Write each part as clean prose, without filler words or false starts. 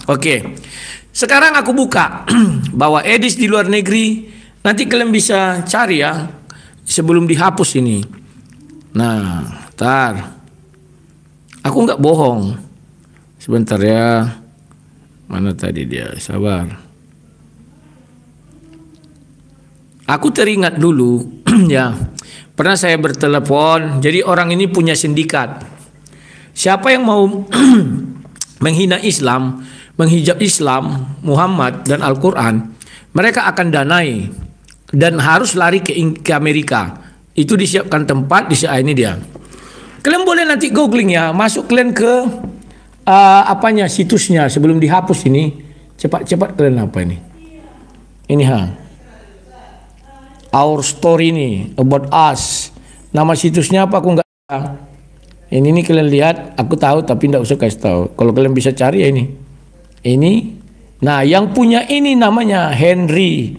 Oke. Sekarang aku buka bahwa edis di luar negeri, nanti kalian bisa cari ya sebelum dihapus ini. Nah, ntar. Aku nggak bohong. Sebentar ya. Mana tadi dia? Sabar. Aku teringat dulu ya. Pernah saya bertelepon. Jadi orang ini punya sindikat. Siapa yang mau menghina Islam, menghijab Islam, Muhammad dan Al-Quran, mereka akan danai dan harus lari ke Amerika. Itu disiapkan tempat di ini dia. Kalian boleh nanti googling ya, masuk kalian ke situsnya sebelum dihapus ini. Cepat-cepat kalian apa ini? Ini Our Story ini, About Us. Nama situsnya apa aku nggak tahu. Ini kalian lihat, aku tahu tapi nggak usah kasih tahu. Kalau kalian bisa cari ya ini. Nah yang punya ini namanya Henry.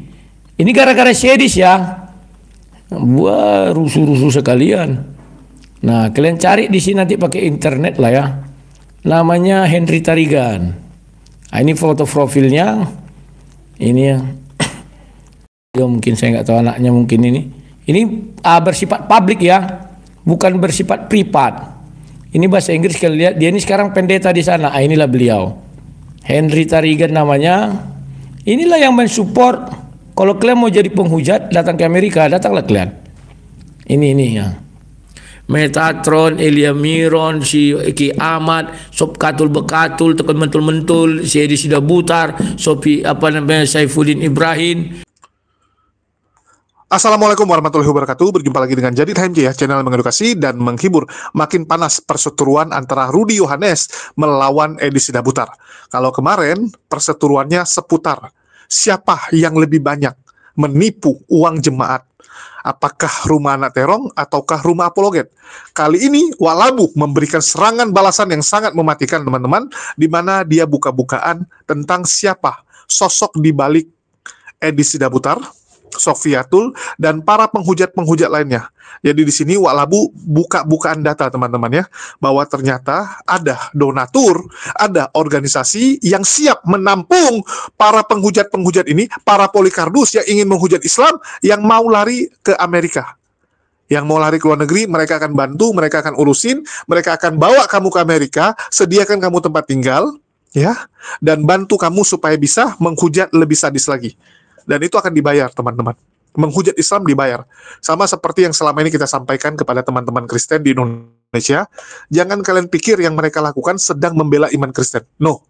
Ini gara-gara sedis ya. Wah, rusuh-rusuh sekalian. Nah, kalian cari di sini nanti pakai internet lah ya. Namanya Henry Tarigan. Nah, ini foto profilnya. Ini ya. Mungkin saya nggak tahu anaknya mungkin ini. Ini bersifat publik ya, bukan bersifat privat. Ini bahasa Inggris kalian lihat. Dia ini sekarang pendeta di sana. Inilah beliau. Henry Tarigan namanya. Inilah yang mensupport. Kalau kalian mau jadi penghujat, datang ke Amerika, datanglah kalian. Ini ya. Metatron, Elia Miron, si Ki Ahmad, Sob Katul Bekatul, tekan mentul-mentul, si Edi Sida Butar, Sopi Saifuddin Ibrahim. Assalamualaikum warahmatullahi wabarakatuh. Berjumpa lagi dengan Jadi Time ya, channel mengedukasi dan menghibur. Makin panas perseteruan antara Rudy Yohanes melawan Edi Sida Butar. Kalau kemarin perseteruannya seputar siapa yang lebih banyak menipu uang jemaat. Apakah rumah anak terong ataukah rumah apologet? Kali ini Walabu memberikan serangan balasan yang sangat mematikan teman-teman, di mana dia buka-bukaan tentang siapa sosok di balik Edi Sida Butar, Sofiatul, dan para penghujat-penghujat lainnya. Jadi di sini Walabu buka-bukaan data teman-teman ya, bahwa ternyata ada donatur, ada organisasi yang siap menampung para penghujat-penghujat ini, para polikardus yang ingin menghujat Islam, yang mau lari ke Amerika. Yang mau lari ke luar negeri, mereka akan bantu, mereka akan urusin, mereka akan bawa kamu ke Amerika, sediakan kamu tempat tinggal, ya, dan bantu kamu supaya bisa menghujat lebih sadis lagi. Dan itu akan dibayar, teman-teman. Menghujat Islam dibayar. Sama seperti yang selama ini kita sampaikan kepada teman-teman Kristen di Indonesia. Jangan kalian pikir yang mereka lakukan sedang membela iman Kristen. No.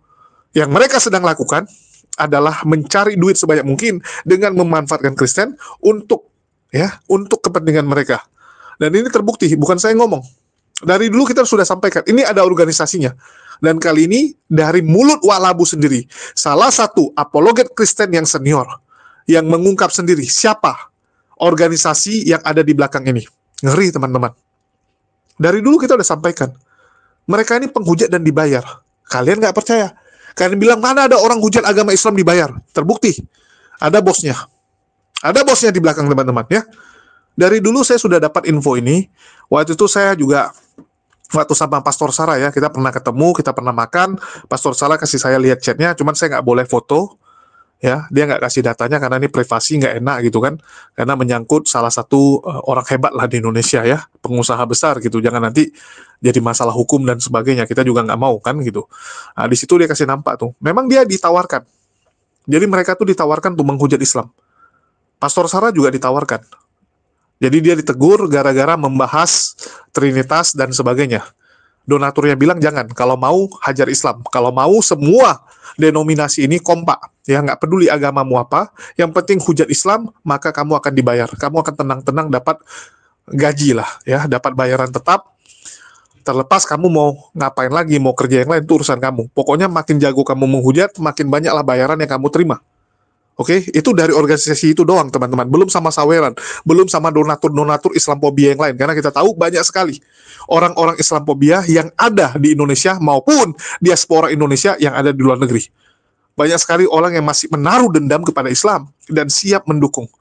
Yang mereka sedang lakukan adalah mencari duit sebanyak mungkin dengan memanfaatkan Kristen untuk kepentingan mereka. Dan ini terbukti, bukan saya ngomong. Dari dulu kita sudah sampaikan, ini ada organisasinya. Dan kali ini dari mulut Walabu sendiri, salah satu apologet Kristen yang senior, yang mengungkap sendiri siapa organisasi yang ada di belakang ini. Ngeri teman-teman. Dari dulu kita udah sampaikan, mereka ini penghujat dan dibayar. Kalian nggak percaya? Kalian bilang mana ada orang hujat agama Islam dibayar? Terbukti, ada bosnya. Ada bosnya di belakang teman-teman ya. Dari dulu saya sudah dapat info ini. Waktu itu saya juga waktu sama Pastor Sarah ya, kita pernah ketemu, kita pernah makan. Pastor Sarah kasih saya lihat chatnya, cuman saya nggak boleh foto. Ya, dia nggak kasih datanya karena ini privasi, nggak enak gitu kan, karena menyangkut salah satu orang hebat lah di Indonesia ya, pengusaha besar gitu, jangan nanti jadi masalah hukum dan sebagainya, kita juga nggak mau kan gitu. Nah, di situ dia kasih nampak tuh, memang dia ditawarkan, jadi mereka tuh ditawarkan tuh menghujat Islam. Pastor Sarah juga ditawarkan, jadi dia ditegur gara-gara membahas Trinitas dan sebagainya. Donaturnya bilang jangan, kalau mau hajar Islam, kalau mau semua denominasi ini kompak, ya nggak peduli agamamu apa, yang penting hujat Islam, maka kamu akan dibayar, kamu akan tenang-tenang dapat gaji lah, ya dapat bayaran tetap, terlepas kamu mau ngapain lagi, mau kerja yang lain itu urusan kamu. Pokoknya makin jago kamu menghujat, makin banyaklah bayaran yang kamu terima. Oke, itu dari organisasi itu doang teman-teman, belum sama saweran, belum sama donatur-donatur Islamophobia yang lain, karena kita tahu banyak sekali orang-orang Islamophobia yang ada di Indonesia maupun diaspora Indonesia yang ada di luar negeri. Banyak sekali orang yang masih menaruh dendam kepada Islam dan siap mendukung.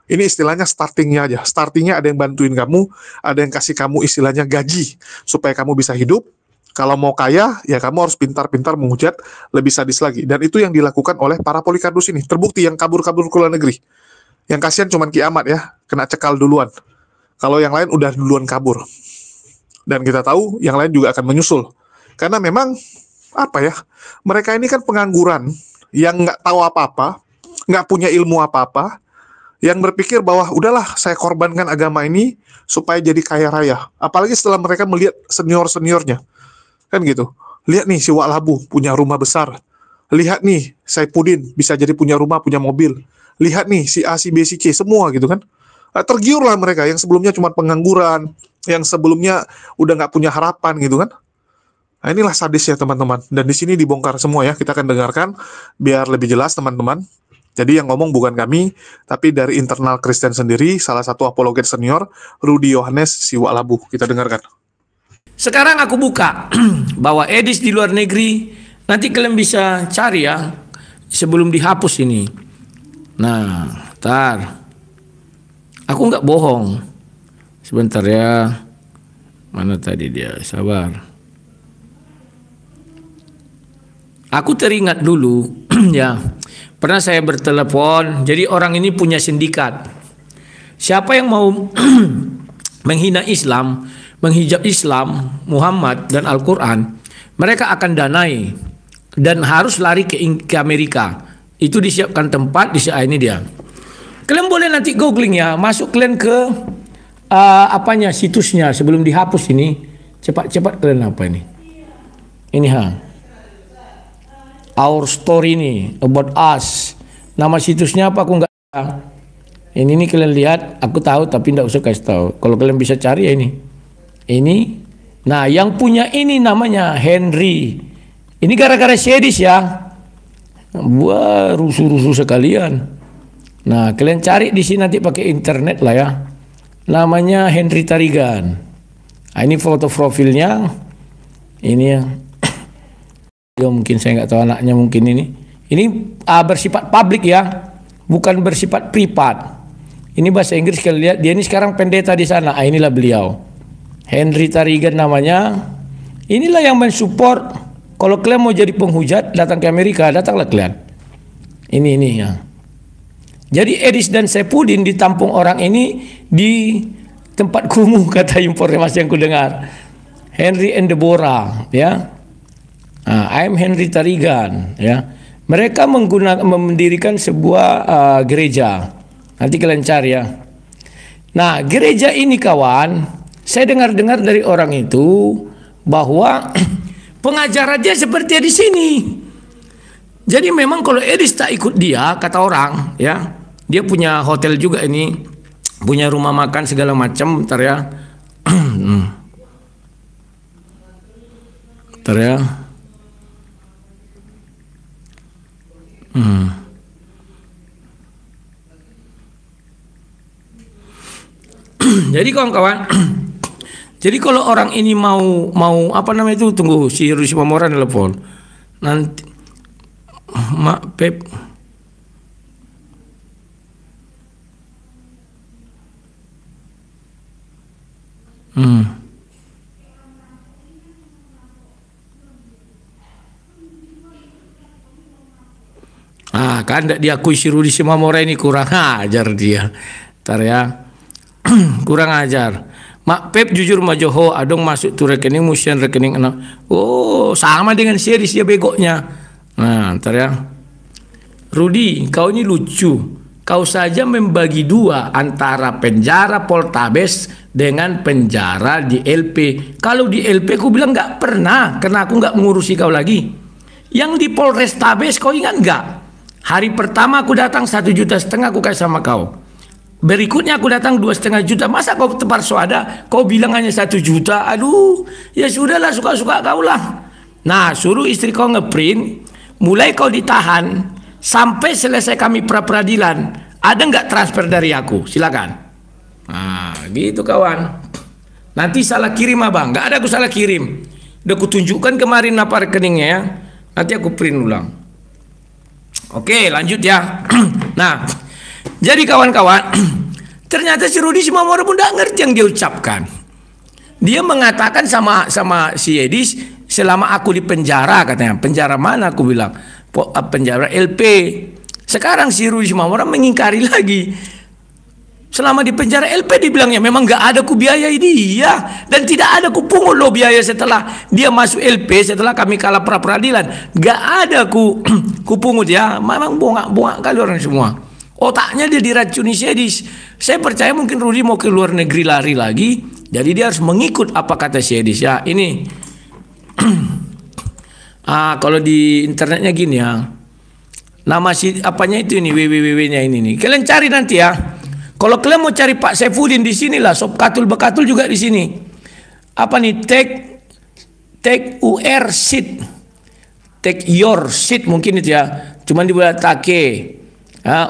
Ini istilahnya startingnya aja, startingnya ada yang bantuin kamu, ada yang kasih kamu istilahnya gaji supaya kamu bisa hidup, Kalau mau kaya, ya kamu harus pintar-pintar menghujat, lebih sadis lagi. Dan itu yang dilakukan oleh para Polikarpus ini. Terbukti yang kabur-kabur ke luar negeri. Yang kasihan cuman Ki Amat ya, kena cekal duluan. Kalau yang lain udah duluan kabur. Dan kita tahu yang lain juga akan menyusul. Karena memang, apa ya, mereka ini kan pengangguran, yang nggak tahu apa-apa, nggak punya ilmu apa-apa, yang berpikir bahwa udahlah saya korbankan agama ini supaya jadi kaya raya. Apalagi setelah mereka melihat senior-seniornya. Kan gitu. Lihat nih si Wak Labu punya rumah besar. Lihat nih Saipudin bisa jadi punya rumah, punya mobil. Lihat nih si A, si B, si C, semua gitu kan. Tergiur lah mereka yang sebelumnya cuma pengangguran, yang sebelumnya udah nggak punya harapan gitu kan. Nah inilah sadis ya teman-teman. Dan di sini dibongkar semua ya. Kita akan dengarkan biar lebih jelas teman-teman. Jadi yang ngomong bukan kami, tapi dari internal Kristen sendiri, salah satu apologet senior, Rudi Yohanes si Wak Labu. Kita dengarkan. Sekarang aku buka bahwa edis di luar negeri, nanti kalian bisa cari ya sebelum dihapus ini. Nah, ntar aku nggak bohong. Sebentar ya. Mana tadi dia? Sabar. Aku teringat dulu ya. Pernah saya bertelepon. Jadi orang ini punya sindikat. Siapa yang mau menghina Islam, menghijab Islam, Muhammad dan Al-Quran, mereka akan danai dan harus lari ke Amerika. Itu disiapkan tempat di ini dia. Kalian boleh nanti googling ya, masuk kalian ke situsnya sebelum dihapus ini. Cepat-cepat kalian apa ini? Ini Our Story ini, About Us. Nama situsnya apa aku nggak tahu. Ini kalian lihat, aku tahu tapi nggak usah kasih tahu. Kalau kalian bisa cari ya ini. Nah yang punya ini namanya Henry. Ini gara-gara sedis ya. Wah rusuh-rusuh sekalian. Nah kalian cari di sini nanti pakai internet lah ya. Namanya Henry Tarigan. Nah, ini foto profilnya. Ini ya. Mungkin saya nggak tahu anaknya mungkin ini. Ini bersifat publik ya. Bukan bersifat privat. Ini bahasa Inggris kalian lihat. Dia ini sekarang pendeta di sana. Ah, inilah beliau. Henry Tarigan namanya. Inilah yang mensupport. Kalau kalian mau jadi penghujat datang ke Amerika, datanglah kalian. Ini ya. Jadi Edis dan Saipudin ditampung orang ini di tempat kumuh kata informasi yang ku dengar. Henry and Deborah ya. I'm Henry Tarigan ya. Mereka mendirikan sebuah gereja. Nanti kalian cari ya. Nah, gereja ini kawan, saya dengar-dengar dari orang itu bahwa pengajarannya seperti di sini. Jadi memang kalau Edis tak ikut dia, kata orang, ya, dia punya hotel juga ini, punya rumah makan segala macam, bentar ya. Bentar ya. Jadi kawan-kawan, jadi kalau orang ini mau apa namanya itu, tunggu si Rusi Mamora telepon nanti, Mak Pep. Kan tidak diakui si Rudi Simamora ini, kurang ajar dia. Ntar ya. Kurang ajar. Mak Pep jujur ma Joho adong masuk tu rekening musian rekening anak. Oh, sama dengan series dia begoknya. Nah, ntar ya. Rudi, kau ini lucu. Kau saja membagi dua antara penjara Poltabes dengan penjara di LP. Kalau di LP aku bilang nggak pernah, karena aku nggak mengurusi kau lagi. Yang di Polrestabes kau ingat nggak? Hari pertama aku datang 1,5 juta aku kasih sama kau. Berikutnya aku datang 2,5 juta. Masa kau tepar soada? Kau bilang hanya 1 juta. Aduh, ya sudahlah, suka-suka kau lah. Nah, suruh istri kau ngeprint. Mulai kau ditahan sampai selesai kami pra-peradilan. Ada nggak transfer dari aku? Silakan. Nah, gitu kawan. Nanti salah kirim abang. Nggak ada aku salah kirim. Udah aku tunjukkan kemarin apa rekeningnya ya. Nanti aku print ulang. Oke, lanjut ya. Nah, jadi kawan-kawan, ternyata si Rudi Simamora pun tidak ngerti yang dia ucapkan. Dia mengatakan sama si Edis, selama aku di penjara, katanya. Penjara mana, aku bilang? Penjara LP. Sekarang si Rudi Simamora mengingkari lagi. Selama di penjara LP dibilangnya memang nggak ada ku biayai dia, dan tidak ada ku pungut lo biaya setelah dia masuk LP, setelah kami kalah pra peradilan, nggak ada ku pungut ya. Memang bongak kali orang semua. Otaknya dia diracuni Syedis. Saya percaya mungkin Rudi mau ke luar negeri lari lagi, jadi dia harus mengikut apa kata Syedis ya. Ini kalau di internetnya gini ya, nama si apanya itu ini www-nya ini nih. Kalian cari nanti ya. Kalau kalian mau cari Pak Saifuddin di sinilah, Sob Katul Bekatul juga di sini. Apa nih? Take UR seat. Take your seat mungkin itu ya. Cuman dibuat take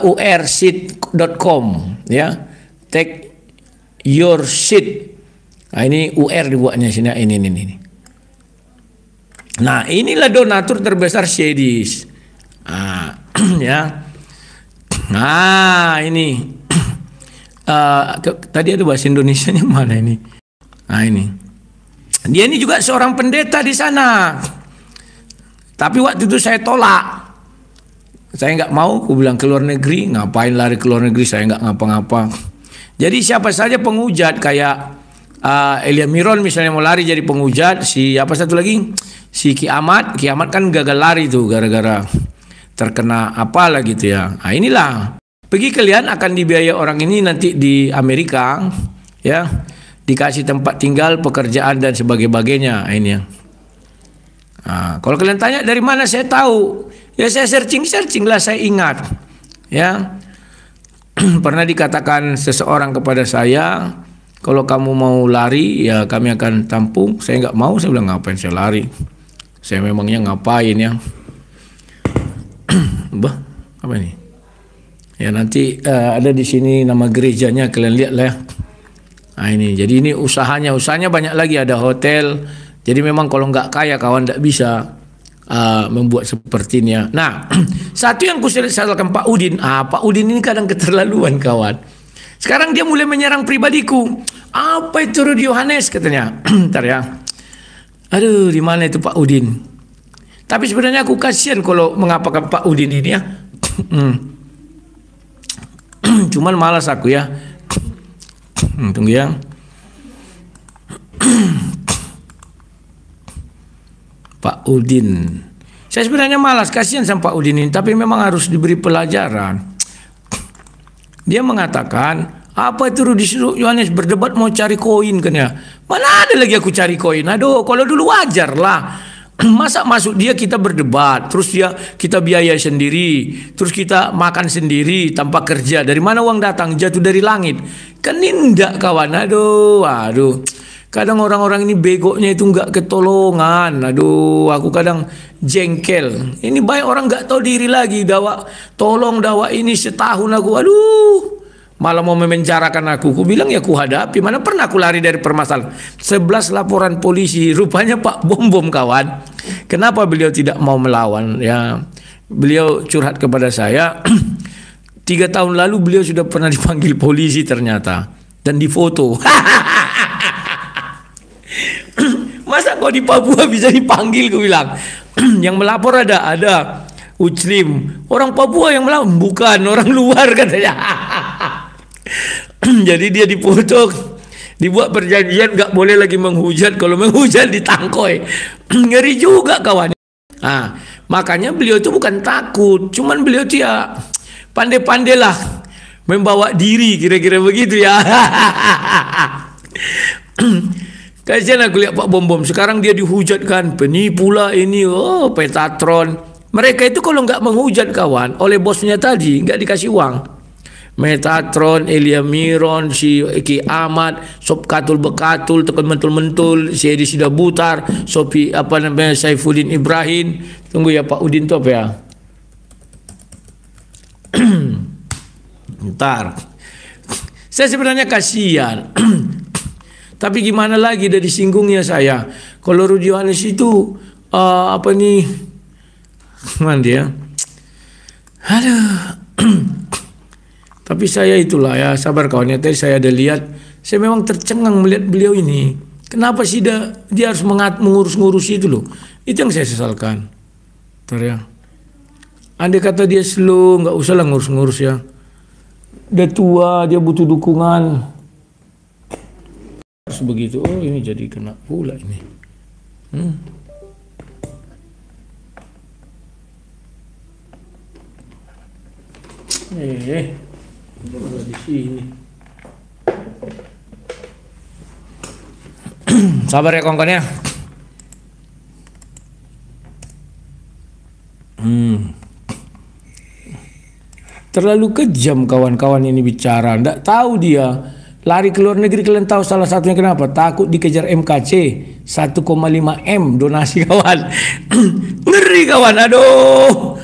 urseat.com ya. Take your seat. Nah, ini UR dibuatnya sini ini. Nah, inilah donatur terbesar Syedis. Ya. Nah, ini tadi ada bahasa Indonesianya mana ini? Nah, ini. Dia ini juga seorang pendeta di sana. Tapi waktu itu saya tolak. Saya nggak mau, aku bilang ke luar negeri, ngapain lari ke luar negeri, saya nggak ngapa-ngapa. Jadi siapa saja penghujat kayak Elia Miron misalnya mau lari jadi penghujat, si apa satu lagi? Si Ki Ahmad kan gagal lari tuh gara-gara terkena apalah gitu ya. Nah, inilah. Pergi kalian akan dibiayai orang ini nanti di Amerika, ya, dikasih tempat tinggal, pekerjaan dan sebagainya. Ini yang. Nah, kalau kalian tanya dari mana saya tahu, ya saya searching lah, saya ingat, ya. Pernah dikatakan seseorang kepada saya, kalau kamu mau lari, ya kami akan tampung. Saya nggak mau, saya bilang ngapain saya lari? Saya memangnya ngapain ya? Bah, apa ini? Ya nanti ada di sini nama gerejanya, kalian lihat lah ya. Nah ini, jadi ini usahanya banyak lagi, ada hotel. Jadi memang kalau nggak kaya kawan nggak bisa membuat seperti ini ya. Nah, satu yang kusalahkan Pak Udin, Pak Udin ini kadang keterlaluan kawan. Sekarang dia mulai menyerang pribadiku. Apa itu Rudi Yohanes katanya? Ntar ya. Aduh, di mana itu Pak Udin? Tapi sebenarnya aku kasihan kalau mengapakan Pak Udin ini ya. Cuman malas aku ya. Tunggu ya. Pak Udin. Saya sebenarnya malas, kasihan sama Pak Udin ini, tapi memang harus diberi pelajaran. Dia mengatakan, apa itu Rudi Yohanes berdebat mau cari koin kan ya? Mana ada lagi aku cari koin? Aduh, kalau dulu wajar lah. Masa masuk dia kita berdebat, terus dia kita biaya sendiri, terus kita makan sendiri tanpa kerja. Dari mana uang datang? Jatuh dari langit. Kan nindak kawan. Aduh. Kadang orang-orang ini begonya itu nggak ketolongan. Aduh, aku kadang jengkel. Ini banyak orang nggak tahu diri lagi. Tolong ini setahun aku. Aduh. Malah mau memenjarakan aku. Ku bilang ya ku hadapi. Mana pernah aku lari dari permasalahan. 11 laporan polisi. Rupanya Pak Bom kawan. Kenapa beliau tidak mau melawan? Ya, beliau curhat kepada saya. 3 tahun lalu beliau sudah pernah dipanggil polisi ternyata. Dan difoto. Masa kok di Papua bisa dipanggil, ku bilang. Yang melapor ada Uclim. Orang Papua yang melapor. Bukan, orang luar katanya. Jadi dia difoto, dibuat perjanjian nggak boleh lagi menghujat, kalau menghujat ditangkoi. Ngeri juga kawan. Makanya beliau itu bukan takut, cuman beliau itu ya pandai-pandai lah membawa diri, kira-kira begitu ya. Kasihan aku lihat Pak Bom sekarang dia dihujatkan, penipu lah ini, Petatron. Mereka itu kalau nggak menghujat kawan oleh bosnya tadi nggak dikasih uang. Metatron, Elia Miron, si Ki Ahmad, Sob Katul Bekatul, tekan mentul-mentul, si Edi Sida Butar, Sopi Saifuddin Ibrahim. Tunggu ya Pak Udin itu apa ya? Ntar. Saya sebenarnya kasihan. Tapi gimana lagi, dari singgungnya saya. Kalau Rudi Yohanes itu apa nih? Mana dia? Aduh. Tapi saya itulah ya, sabar kawannya. Tadi saya ada lihat, saya memang tercengang melihat beliau ini. Kenapa sih dia harus mengurus-ngurus itu loh? Itu yang saya sesalkan. Ya. Andai kata dia slow, nggak usah lah ngurus-ngurus ya. Dia tua, dia butuh dukungan. Harus begitu. Oh ini jadi kena pula ini. Di sini. Sabar ya kawan-kawan ya. Terlalu kejam kawan-kawan ini bicara. Nggak tahu dia lari ke luar negeri. Kalian tahu salah satunya kenapa? Takut dikejar MKC 1,5 M donasi kawan. Ngeri kawan. Aduh.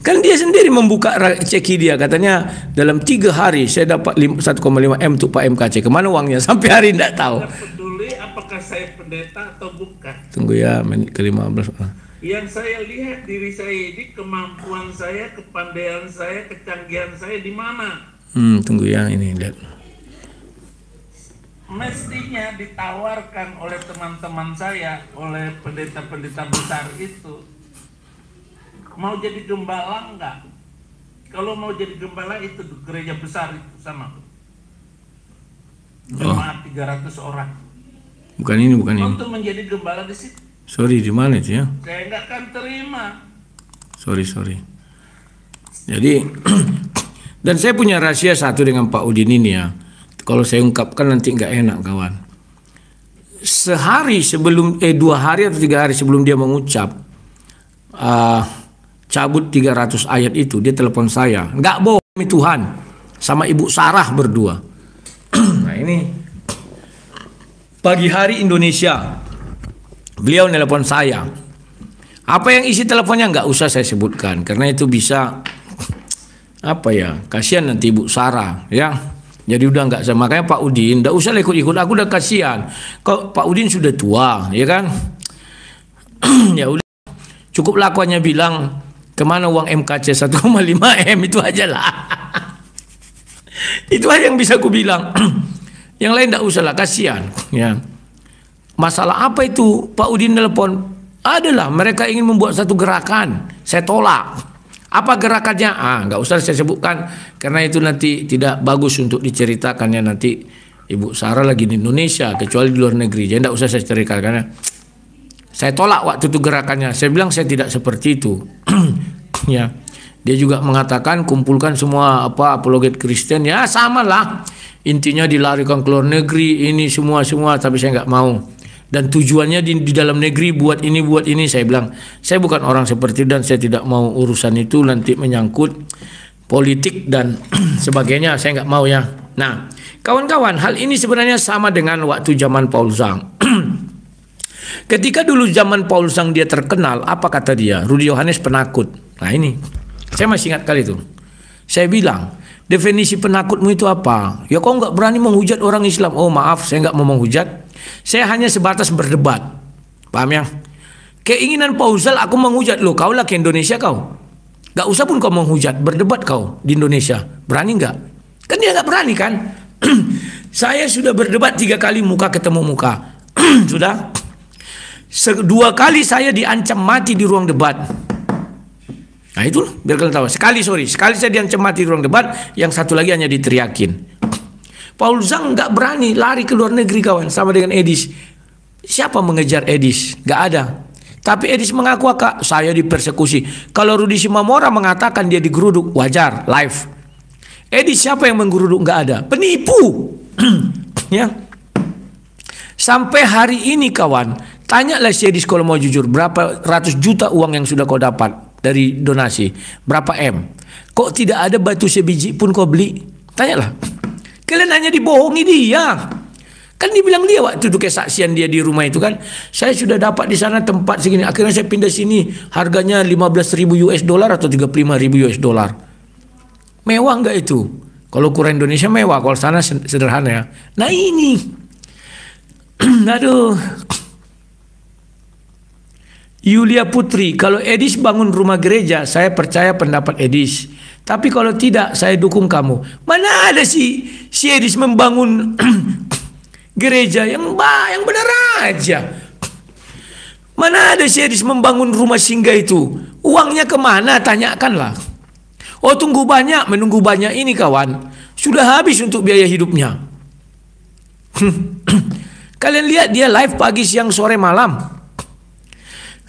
Kan dia sendiri membuka ceki dia. Katanya dalam 3 hari saya dapat 1,5 M untuk Pak MKC. Kemana uangnya? Sampai hari tidak tahu. Tidak peduli apakah saya pendeta atau bukan. Tunggu ya menit ke-15. Yang saya lihat diri saya ini, kemampuan saya, kepandaian saya, kecanggihan saya di mana? Tunggu ya ini lihat. Mestinya ditawarkan oleh teman-teman saya, oleh pendeta-pendeta besar itu, mau jadi gembala enggak? Kalau mau jadi gembala itu gereja besar itu sama. Jemaat 300 orang. Bukan ini. Untuk menjadi gembala di situ. Sorry, di mana itu ya? Saya nggak akan terima. Sorry. Jadi, dan saya punya rahasia satu dengan Pak Udin ini ya. Kalau saya ungkapkan nanti nggak enak kawan. Sehari sebelum, 2 hari atau 3 hari sebelum dia mengucap cabut 300 ayat itu, dia telepon saya. Nggak bohong Tuhan, sama Ibu Sarah berdua. Nah ini pagi hari Indonesia. Beliau nelpon saya. Apa yang isi teleponnya nggak usah saya sebutkan karena itu bisa kasihan nanti Ibu Sarah ya. Jadi udah nggak sama. Makanya Pak Udin nggak usah ikut-ikut. Aku udah kasihan. Kok Pak Udin sudah tua ya kan? Ya udah cukup lakuannya bilang kemana uang MKC 1,5 M itu aja lah. Itu aja yang bisa aku bilang. Yang lain nggak usah lah, kasihan ya. Masalah apa itu Pak Udin telepon? Adalah mereka ingin membuat satu gerakan. Saya tolak. Apa gerakannya? Nggak usah saya sebutkan karena itu nanti tidak bagus untuk diceritakannya nanti Ibu Sarah lagi di Indonesia kecuali di luar negeri. Jadi nggak usah saya ceritakan karena saya tolak waktu itu gerakannya. Saya bilang saya tidak seperti itu. Ya. Dia juga mengatakan kumpulkan semua apologet Kristen ya sama lah. Intinya dilarikan ke luar negeri ini semua tapi saya nggak mau. Dan tujuannya di dalam negeri buat ini saya bilang saya bukan orang seperti dan saya tidak mau urusan itu nanti menyangkut politik dan sebagainya, saya nggak mau ya. Nah kawan-kawan, hal ini sebenarnya sama dengan waktu zaman Paul Zhang. Ketika dulu zaman Paul Zhang dia terkenal, apa kata dia? Rudi Yohanes penakut. Nah ini saya masih ingat kali itu. Saya bilang definisi penakutmu itu apa? Ya kau nggak berani menghujat orang Islam. Oh maaf, saya nggak mau menghujat. Saya hanya sebatas berdebat. Paham ya? Keinginan Pauzal aku menghujat. Loh kau lah ke Indonesia kau. Gak usah pun kau menghujat. Berdebat kau di Indonesia. Berani nggak? Kan dia nggak berani kan? Saya sudah berdebat 3 kali muka ketemu muka. Sudah. 2 kali saya diancam mati di ruang debat. Nah itu biar kalian tahu. Sekali saya diancam mati di ruang debat. Yang satu lagi hanya diteriakin. Paul Zhang nggak berani lari ke luar negeri kawan, sama dengan Edis. Siapa mengejar Edis? Nggak ada. Tapi Edis mengaku saya dipersekusi. Kalau Rudi Simamora mengatakan dia digeruduk, wajar, live. Edis siapa yang menggeruduk? Nggak ada. Penipu. Ya. Sampai hari ini kawan, tanyalah si Edis kalau mau jujur, berapa ratus juta uang yang sudah kau dapat dari donasi? Berapa M? Kok tidak ada batu sebiji pun kau beli? Tanyalah. Kalian hanya dibohongi dia. Kan dibilang dia waktu itu kesaksian dia di rumah itu kan. Saya sudah dapat di sana tempat segini. Akhirnya saya pindah sini. Harganya 15.000 US dollar atau 35.000 US dollar. Mewah nggak itu? Kalau ukuran Indonesia mewah. Kalau sana sederhana ya. Nah ini. Aduh. Yulia Putri. Kalau Edis bangun rumah gereja, saya percaya pendapat Edis. Tapi kalau tidak, saya dukung kamu. Mana ada si Edis membangun Gereja yang benar aja. Mana ada si Edis membangun rumah singgah itu? Uangnya kemana? Tanyakanlah. Oh, tunggu banyak, menunggu banyak ini kawan. Sudah habis untuk biaya hidupnya. Kalian lihat dia live pagi, siang, sore, malam.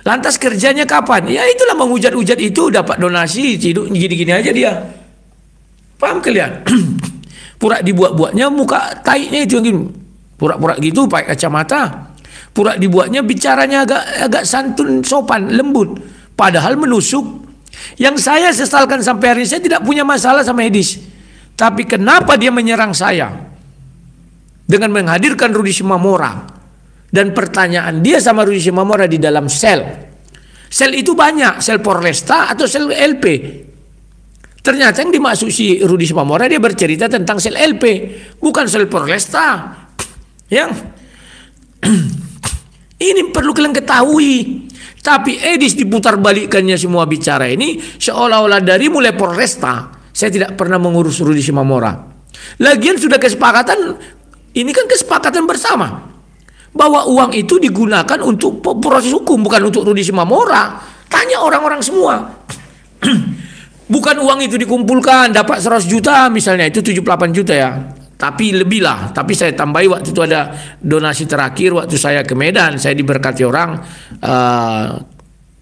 Lantas kerjanya kapan? Ya itulah menghujat-hujat itu, dapat donasi, hidup gini-gini aja dia. Paham kalian? Pura dibuat-buatnya muka taiknya itu yang pura-pura gitu pakai kacamata. Pura dibuatnya bicaranya agak santun, sopan, lembut. Padahal menusuk. Yang saya sesalkan sampai hari ini, saya tidak punya masalah sama Edis. Tapi kenapa dia menyerang saya? Dengan menghadirkan Rudi Simamora. Dan pertanyaan dia sama Rudi Simamora di dalam sel. Sel itu banyak, sel Porlesta atau sel LP. Ternyata yang dimaksud si Rudi Simamora, dia bercerita tentang sel LP, bukan sel Porlesta. Yang ini perlu kalian ketahui. Tapi Edis diputar balikannya semua bicara ini seolah-olah dari mulai Porlesta saya tidak pernah mengurus Rudi Simamora. Lagian sudah kesepakatan, ini kan kesepakatan bersama bahwa uang itu digunakan untuk proses hukum, bukan untuk Rudi Simamora. Tanya orang-orang semua. Bukan uang itu dikumpulkan dapat 100 juta misalnya, itu 78 juta ya. Tapi lebih lah, tapi saya tambahi waktu itu ada donasi terakhir waktu saya ke Medan, saya diberkati orang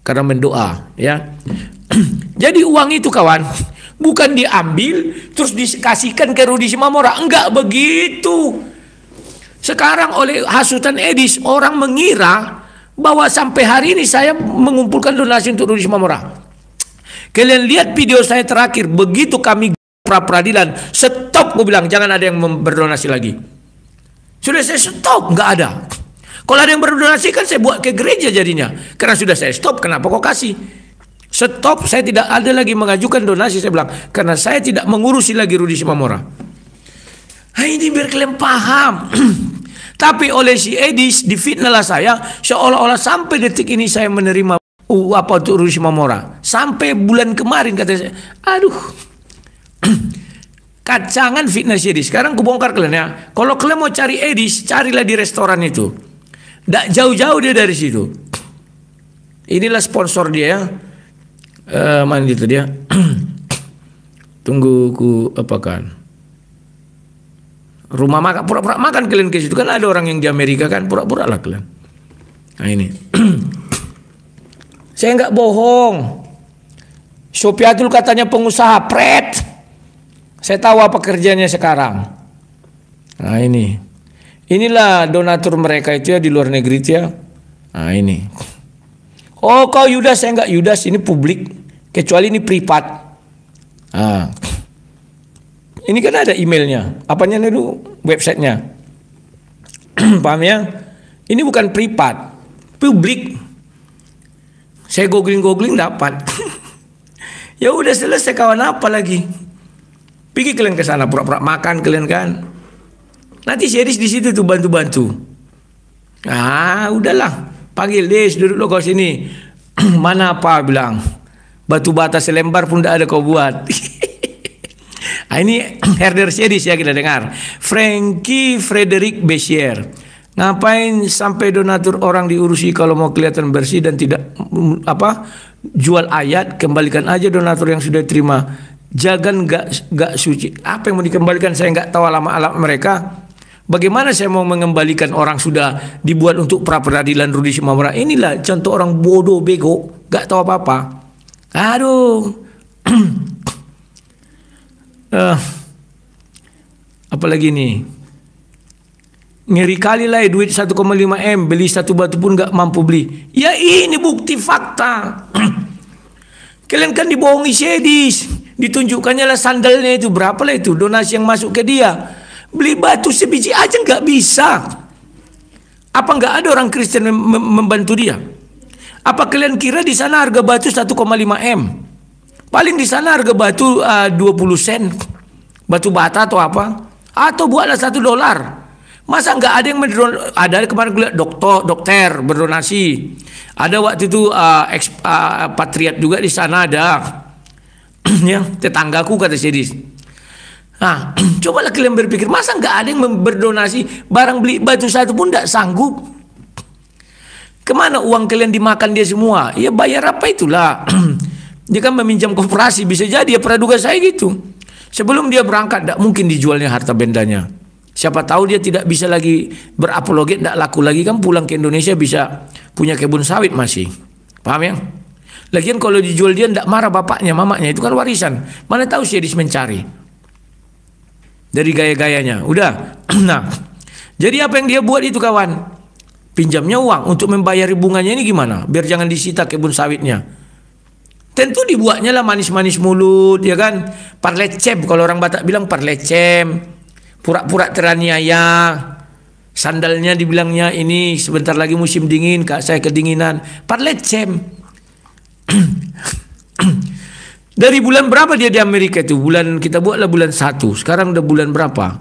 karena mendoa ya. Jadi uang itu kawan bukan diambil terus dikasihkan ke Rudi Simamora, enggak begitu. Sekarang oleh hasutan Edis orang mengira bahwa sampai hari ini saya mengumpulkan donasi untuk Rudi Simamora. Kalian lihat video saya terakhir, begitu kami pra-peradilan, stop, gue bilang jangan ada yang berdonasi lagi. Sudah saya stop, nggak ada. Kalau ada yang berdonasi kan saya buat ke gereja jadinya. Karena sudah saya stop, kenapa kok kasih? Stop, saya tidak ada lagi mengajukan donasi, saya bilang. Karena saya tidak mengurusi lagi Rudi Simamora. Nah, ini biar kalian paham. Tapi oleh si Edis difitnahlah saya, seolah-olah sampai detik ini saya menerima apa untuk Rudi Simamora. Sampai bulan kemarin kata saya, aduh. Kacangan fitnah si Edis. Sekarang aku bongkar kalian ya. Kalau kalian mau cari Edis, carilah di restoran itu. Tidak jauh-jauh dia dari situ. Inilah sponsor dia ya. Mana itu dia? Tunggu ku apakan. Rumah makan, pura-pura makan kalian ke situ. Kan ada orang yang di Amerika kan, pura-pura lah kalian. Nah ini. Saya nggak bohong. Sopiatul katanya pengusaha, pret. Saya tahu apa kerjanya sekarang. Nah ini. Inilah donatur mereka itu ya di luar negeri itu ya. Nah ini. Oh kau Yudas, saya enggak Yudas, ini publik. Kecuali ini privat. Nah. Ini kan ada emailnya. Apanya dulu? Websitenya. Paham ya? Ini bukan privat. Publik. Saya googling dapat. Ya udah selesai kawan, apa lagi? Pergi kalian ke sana pura-pura makan kalian kan. Nanti si Edis di situ tuh bantu-bantu. Ah, udahlah. Panggil Des, duduk lo kau sini. Mana apa bilang. Batu bata selembar pun tidak ada kau buat. Nah, ini herder si Edis ya kita dengar. Frankie Frederick Bessier. Ngapain sampai donatur orang diurusi kalau mau kelihatan bersih dan tidak jual ayat, kembalikan aja donatur yang sudah terima. Jangan gak suci. Apa yang mau dikembalikan saya nggak tahu alamat mereka. Bagaimana saya mau mengembalikan orang sudah dibuat untuk pra-peradilan Rudi Simamora? Inilah contoh orang bodoh bego, nggak tahu apa-apa. Aduh. Apalagi nih? Ngeri kali lah duit 1,5 M beli satu batu pun nggak mampu beli. Ya ini bukti fakta. Kalian kan dibohongi si Edis. Ditunjukkannya lah sandalnya itu, berapa lah itu donasi yang masuk ke dia. Beli batu sebiji aja nggak bisa. Apa nggak ada orang Kristen membantu dia? Apa kalian kira di sana harga batu 1,5 M? Paling di sana harga batu 20 sen. Batu bata atau apa? Atau buatlah $1. Masa nggak ada yang ada kemarin gue lihat dokter berdonasi. Ada waktu itu patriot juga di sana ada. Ya, tetanggaku kata Sedis. Nah, cobalah kalian berpikir, masa nggak ada yang berdonasi barang beli batu satu pun nggak sanggup? Kemana uang kalian dimakan dia semua? Ya bayar apa itulah. Dia kan meminjam koperasi, bisa jadi ya praduga saya gitu. Sebelum dia berangkat, tidak mungkin dijualnya harta bendanya. Siapa tahu dia tidak bisa lagi berapologet, tidak laku lagi, kan pulang ke Indonesia bisa punya kebun sawit masih. Paham ya? Lagian kalau dijual dia tidak marah bapaknya, mamanya, itu kan warisan. Mana tahu si Edis mencari. Dari gaya-gayanya. Udah. Nah, jadi apa yang dia buat itu kawan? Pinjamnya uang untuk membayar bunganya ini gimana? Biar jangan disita kebun sawitnya. Tentu dibuatnya lah manis-manis mulut, ya kan? Parlecem, kalau orang Batak bilang parlecem. Pura-pura teraniaya. Sandalnya dibilangnya ini sebentar lagi musim dingin, kak saya kedinginan. Parlecem. Dari bulan berapa dia di Amerika itu? Kita buatlah bulan 1. Sekarang udah bulan berapa?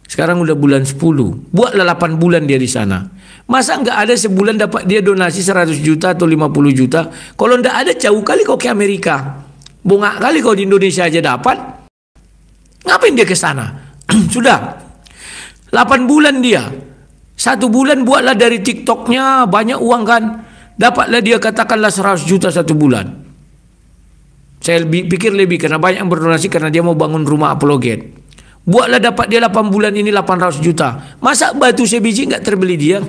Sekarang udah bulan 10. Buatlah 8 bulan dia di sana. Masa nggak ada sebulan dapat dia donasi 100 juta atau 50 juta? Kalau nggak ada, jauh kali kau ke Amerika. Bongak kali kau di Indonesia aja dapat. Ngapain dia ke sana? Sudah 8 bulan dia. 1 bulan buatlah dari TikToknya banyak uang kan. Dapatlah dia katakanlah 100 juta 1 bulan. Saya pikir lebih karena banyak yang berdonasi karena dia mau bangun rumah apologet. Buatlah dapat dia 8 bulan ini 800 juta. Masa batu sebiji nggak terbeli dia?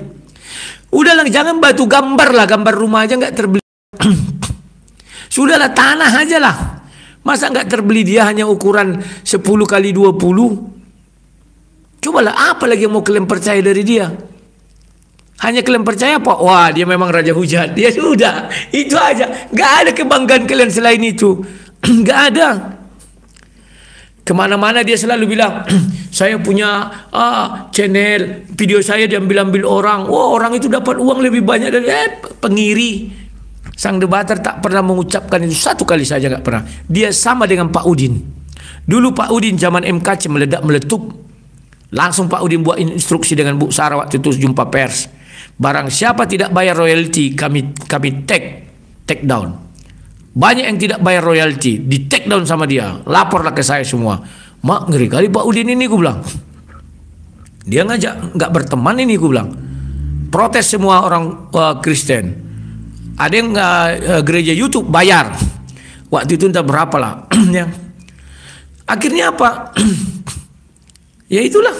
Udahlah jangan batu, gambar lah, gambar rumah aja nggak terbeli. Sudahlah tanah aja lah. Masa nggak terbeli dia hanya ukuran 10 kali 20? Cobalah apa lagi yang mau kalian percaya dari dia? Hanya kalian percaya apa? Wah dia memang raja hujat. Dia sudah, itu aja. Nggak ada kebanggaan kalian selain itu. Nggak ada. Kemana-mana dia selalu bilang, saya punya channel, video saya diambil-ambil orang. Wah orang itu dapat uang lebih banyak dari pengiri. Sang debater tak pernah mengucapkan itu satu kali saja, nggak pernah. Dia sama dengan Pak Udin. Dulu Pak Udin zaman MKC meledak-meletup. Langsung Pak Udin buat instruksi dengan Bu Sarah waktu itu jumpa pers. Barang siapa tidak bayar royalti, kami take down. Banyak yang tidak bayar royalti, di take down sama dia. Laporlah ke saya semua. Mak ngeri kali Pak Udin ini, gue bilang. Dia ngajak nggak berteman ini, gue bilang. Protes semua orang Kristen. Ada yang gereja YouTube bayar. Waktu itu entah berapa lah. Ya. Akhirnya apa? Ya itulah.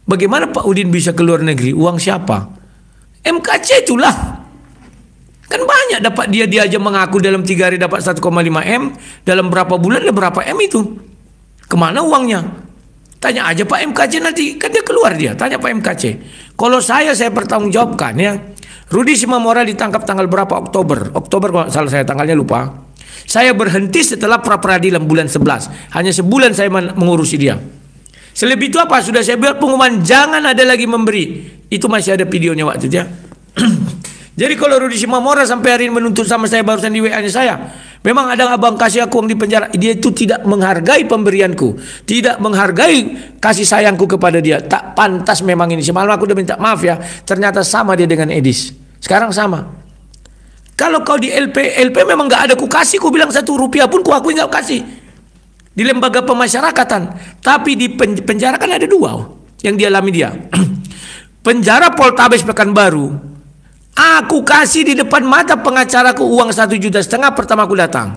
Bagaimana Pak Udin bisa ke luar negeri? Uang siapa? MKC itulah. Kan banyak dapat dia aja mengaku dalam 3 hari dapat 1,5 M. Dalam berapa bulan ada berapa M itu? Kemana uangnya? Tanya aja Pak MKC nanti. Kan dia keluar dia. Tanya Pak MKC. Kalau saya pertanggungjawabkan ya. Rudi Simamora ditangkap tanggal berapa? Oktober kalau salah saya tanggalnya lupa. Saya berhenti setelah pra-peradilan bulan 11. Hanya sebulan saya mengurusi dia. Selebih itu apa? Sudah saya buat pengumuman jangan ada lagi memberi. Itu masih ada videonya waktu itu ya. Jadi kalau Rudi Simamora sampai hari ini menuntut sama saya barusan di WA-nya saya. Memang ada abang kasih aku uang di penjara. Dia itu tidak menghargai pemberianku. Tidak menghargai kasih sayangku kepada dia. Tak pantas memang ini. Semalam aku udah minta maaf ya. Ternyata sama dia dengan Edis. Sekarang sama. Kalau kau di LP memang gak ada ku kasih. Ku bilang 1 rupiah pun ku akui gak kasih. Di lembaga pemasyarakatan. Tapi di penjara kan ada 2 yang dialami dia. Penjara Poltabes Pekanbaru. Aku kasih di depan mata pengacaraku uang 1,5 juta pertama aku datang.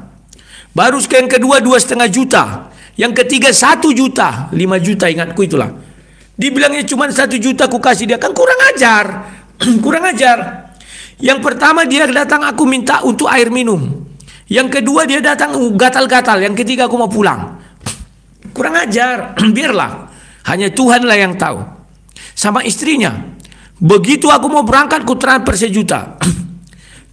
Baru yang kedua 2,5 juta. Yang ketiga 1 juta. 5 juta ingatku itulah. Dibilangnya cuma 1 juta aku kasih dia. Kan kurang ajar. Kurang ajar. Yang pertama dia datang aku minta untuk air minum. Yang kedua dia datang gatal-gatal. Yang ketiga aku mau pulang. Kurang ajar. Biarlah. Hanya Tuhanlah yang tahu. Sama istrinya. Begitu aku mau berangkat ku transfer 1 juta.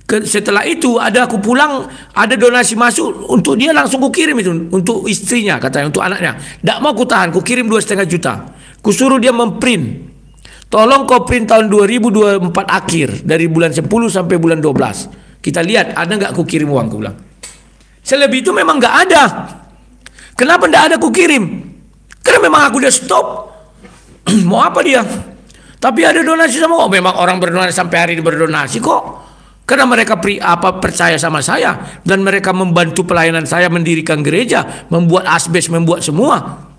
Setelah itu ada aku pulang ada donasi masuk untuk dia langsung ku kirim itu untuk istrinya katanya untuk anaknya. Tak mau ku tahan ku kirim 2,5 juta. Ku suruh dia memprint. Tolong kau print tahun 2024 akhir dari bulan 10 sampai bulan 12. Kita lihat ada nggak ku kirim uang ku bilang. Selebih itu memang nggak ada. Kenapa nggak ada ku kirim? Karena memang aku udah stop. Mau apa dia? Tapi ada donasi sama memang orang berdonasi sampai hari ini berdonasi kok. Karena mereka percaya sama saya dan mereka membantu pelayanan saya mendirikan gereja, membuat asbes, membuat semua.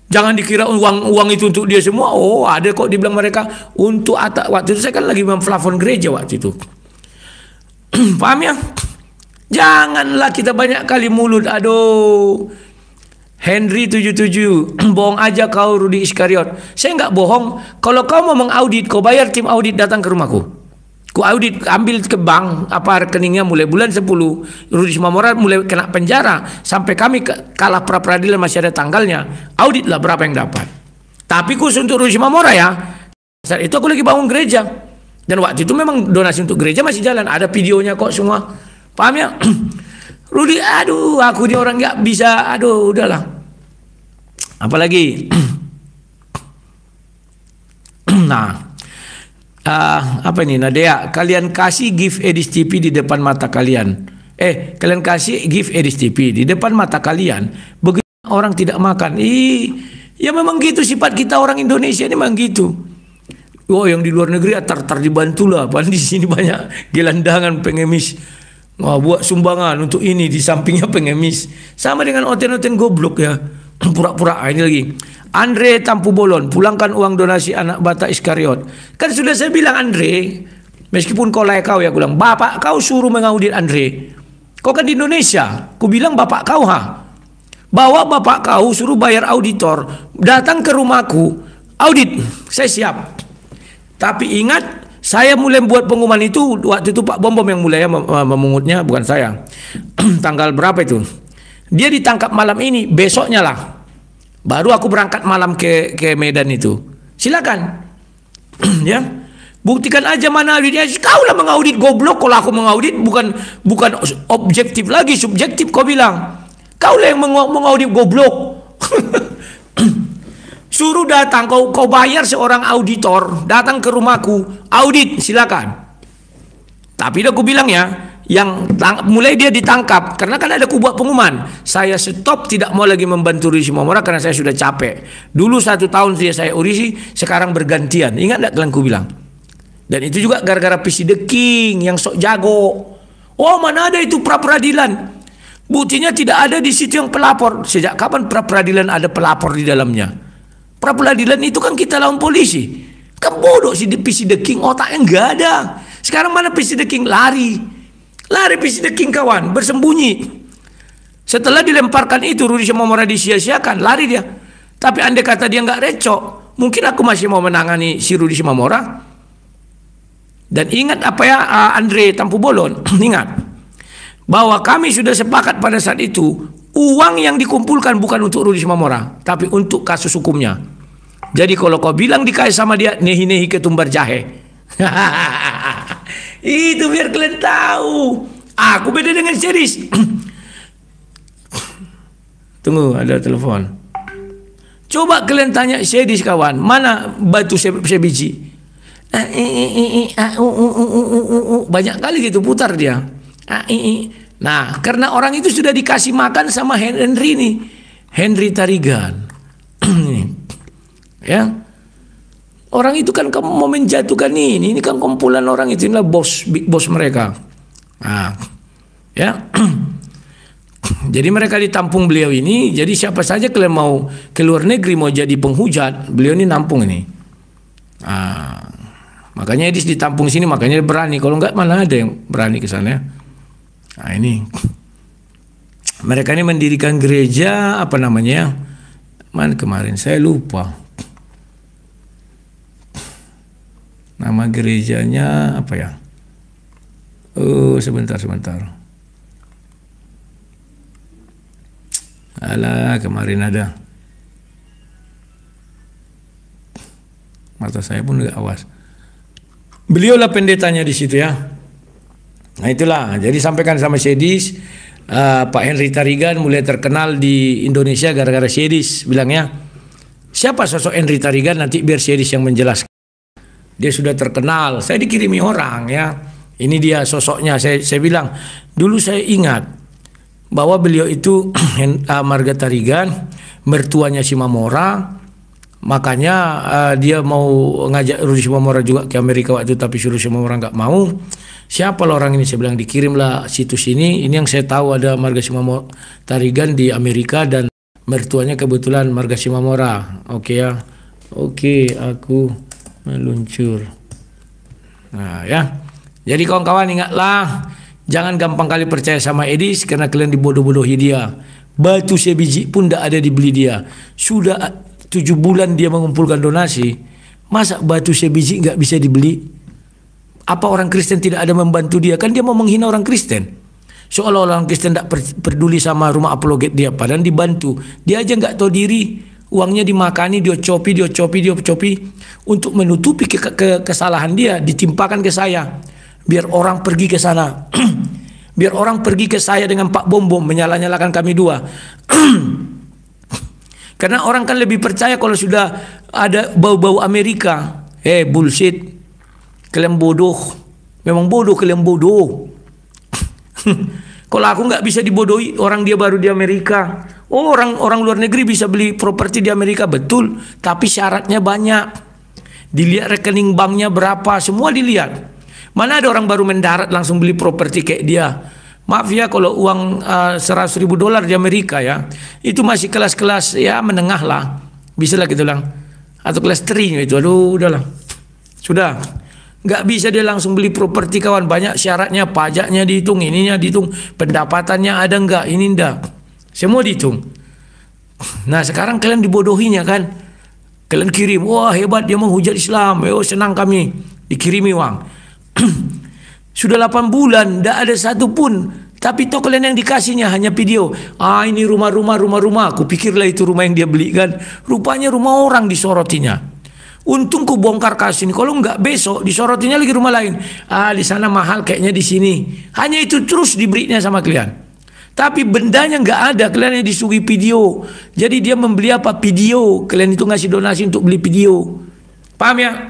Jangan dikira uang itu untuk dia semua. Oh, ada kok dibilang mereka untuk atas. Waktu itu saya kan lagi memplafon gereja waktu itu. Paham ya? Janganlah kita banyak kali mulut. Aduh. Henry 77, bohong aja kau Rudi Iskariot. Saya nggak bohong. Kalau kau mau mengaudit, kau bayar tim audit datang ke rumahku. Ku audit, ambil ke bank apa rekeningnya mulai bulan 10 Rudi Simamora mulai kena penjara sampai kami kalah pra peradilan masih ada tanggalnya. Audit lah berapa yang dapat. Tapi khusus untuk Rudi Simamora ya. Saat itu aku lagi bangun gereja dan waktu itu memang donasi untuk gereja masih jalan. Ada videonya kok semua. Paham ya? Rudi, aduh, aku dia orang nggak bisa. Aduh, udahlah. Apalagi nah. Apa ini Nadia, kalian kasih gift Edis TV di depan mata kalian. Kalian kasih gift Edis TV di depan mata kalian. Begitu orang tidak makan. Ya memang gitu sifat kita orang Indonesia ini memang gitu. Oh, yang di luar negeri tar dibantulah. Padahal di sini banyak gelandangan pengemis. Wah, buat sumbangan untuk ini di sampingnya pengemis. Sama dengan oten-oten goblok ya. Pura-pura ini lagi. Andre Tampu Bolon, pulangkan uang donasi anak bata Iskariot. Kan sudah saya bilang Andre, meskipun kau layak kau ya, aku bilang bapak kau suruh mengaudit Andre. Kau kan di Indonesia, aku bilang bapak kau bawa bapak kau suruh bayar auditor, datang ke rumahku, audit, saya siap. Tapi ingat, saya mulai buat pengumuman itu waktu itu Pak Bom yang mulai memungutnya, bukan saya. Tanggal berapa itu? Dia ditangkap malam ini, besoknya lah. Baru aku berangkat malam ke Medan itu. Silakan. Ya. Buktikan aja mana auditnya. Kau lah mengaudit goblok. Kalau aku mengaudit bukan objektif lagi, subjektif kau bilang. Kau lah yang mengaudit goblok. Suruh datang, kau bayar seorang auditor datang ke rumahku, audit, silakan. Tapi aku bilang ya, yang mulai dia ditangkap karena kan ada buat pengumuman, saya stop, tidak mau lagi membantu Rudi Simamora karena saya sudah capek. Dulu 1 tahun saya urisi, sekarang bergantian. Ingat tidak kalian ku bilang? Dan itu juga gara-gara PC The King yang sok jago. Oh, mana ada itu pra peradilan? Buktinya tidak ada di situ yang pelapor. Sejak kapan pra peradilan ada pelapor di dalamnya? Pra peradilan itu kan kita lawan polisi. Kan bodoh si PC The King, otaknya nggak ada. Sekarang mana PC The King? Lari PC The King kawan, bersembunyi. Setelah dilemparkan itu Rudi Simamora disia-siakan, lari dia. Tapi andai kata dia nggak recok, mungkin aku masih mau menangani si Rudi Simamora. Dan ingat apa ya Andre Tampu Bolon, ingat bahwa kami sudah sepakat pada saat itu uang yang dikumpulkan bukan untuk Rudi Simamora, tapi untuk kasus hukumnya. Jadi kalau kau bilang dikasih sama dia nehi-nehi ketumbar jahe. Itu biar kalian tahu. Aku beda dengan series. Tunggu, ada telepon. Coba kalian tanya series kawan, mana batu sebiji? Banyak kali gitu putar dia. Nah, karena orang itu sudah dikasih makan sama Henry nih, Henry Tarigan. Ya. Orang itu kan kamu mau menjatuhkan ini kan kumpulan orang itu, inilah big boss mereka. Nah, ya. Jadi mereka ditampung beliau ini. Jadi siapa saja kalian mau ke luar negeri mau jadi penghujat, beliau ini nampung ini. Nah, makanya Edis ditampung sini, makanya dia berani. Kalau enggak mana ada yang berani ke sana. Nah ini, mereka ini mendirikan gereja apa namanya? Mana kemarin saya lupa. Nama gerejanya apa ya? Sebentar. Alah, kemarin ada. Mata saya pun nggak awas. Beliaulah pendetanya di situ ya. Nah itulah. Jadi sampaikan sama Sedis, Pak Henry Tarigan mulai terkenal di Indonesia gara-gara Sedis. Bilangnya, siapa sosok Henry Tarigan? Nanti biar Sedis yang menjelaskan. Dia sudah terkenal, saya dikirimi orang ya. Ini dia sosoknya. Saya bilang, dulu saya ingat bahwa beliau itu Marga Tarigan, mertuanya Simamora. Makanya dia mau ngajak Rudi Simamora juga ke Amerika waktu itu, tapi suruh Simamora nggak mau. Siapa lah orang ini? Saya bilang dikirimlah situs ini. Ini yang saya tahu ada Marga Simamora Tarigan di Amerika dan Mertuanya kebetulan marga Simamora. Oke ya. Oke, aku meluncur. Nah ya. Jadi kawan-kawan ingatlah, jangan gampang kali percaya sama Edis karena kalian dibodoh-bodohi dia. Batu sebiji pun tidak ada dibeli dia. Sudah 7 bulan dia mengumpulkan donasi. Masa batu sebiji nggak bisa dibeli? Apa orang Kristen tidak ada membantu dia? Kan dia mau menghina orang Kristen. Seolah-olah orang Kristen tidak peduli sama rumah apologet dia. Padahal dibantu. Dia aja nggak tahu diri. Uangnya dimakani, dia copi. Untuk menutupi kesalahan dia. Ditimpakan ke saya. Biar orang pergi ke sana. Biar orang pergi ke saya dengan Pak Bom menyala-nyalakan kami dua. Karena orang kan lebih percaya kalau sudah ada bau-bau Amerika. Bullshit. Kalian bodoh. Memang bodoh, kalian bodoh. Kalau aku nggak bisa dibodohi, orang dia baru di Amerika. Oh, orang luar negeri bisa beli properti di Amerika, betul. Tapi syaratnya banyak. Dilihat rekening banknya berapa, semua dilihat. Mana ada orang baru mendarat langsung beli properti kayak dia. Maaf ya kalau uang $100.000 di Amerika ya, itu masih kelas-kelas ya menengah lah. Bisa lah gitu lang. Atau kelas 3 itu, aduh udahlah. Sudah. Nggak bisa dia langsung beli properti kawan. Banyak syaratnya, pajaknya dihitung, ininya dihitung, pendapatannya ada nggak, ini enggak. Semua dihitung. Nah sekarang kalian dibodohinya kan. Kalian kirim, wah hebat dia menghujat Islam, senang kami. Dikirimi uang. Sudah 8 bulan, tidak ada satu pun. Tapi toh kalian yang dikasihnya hanya video. Ini rumah. Aku pikirlah itu rumah yang dia beli kan. Rupanya rumah orang disorotinya. Untung ku bongkar kasih. Kalau enggak besok disorotinya lagi rumah lain. Di sana mahal kayaknya di sini. Hanya itu terus diberinya sama kalian. Tapi bendanya enggak ada. Kalian yang disuguhi video. Jadi dia membeli apa? Video. Kalian itu ngasih donasi untuk beli video. Paham ya?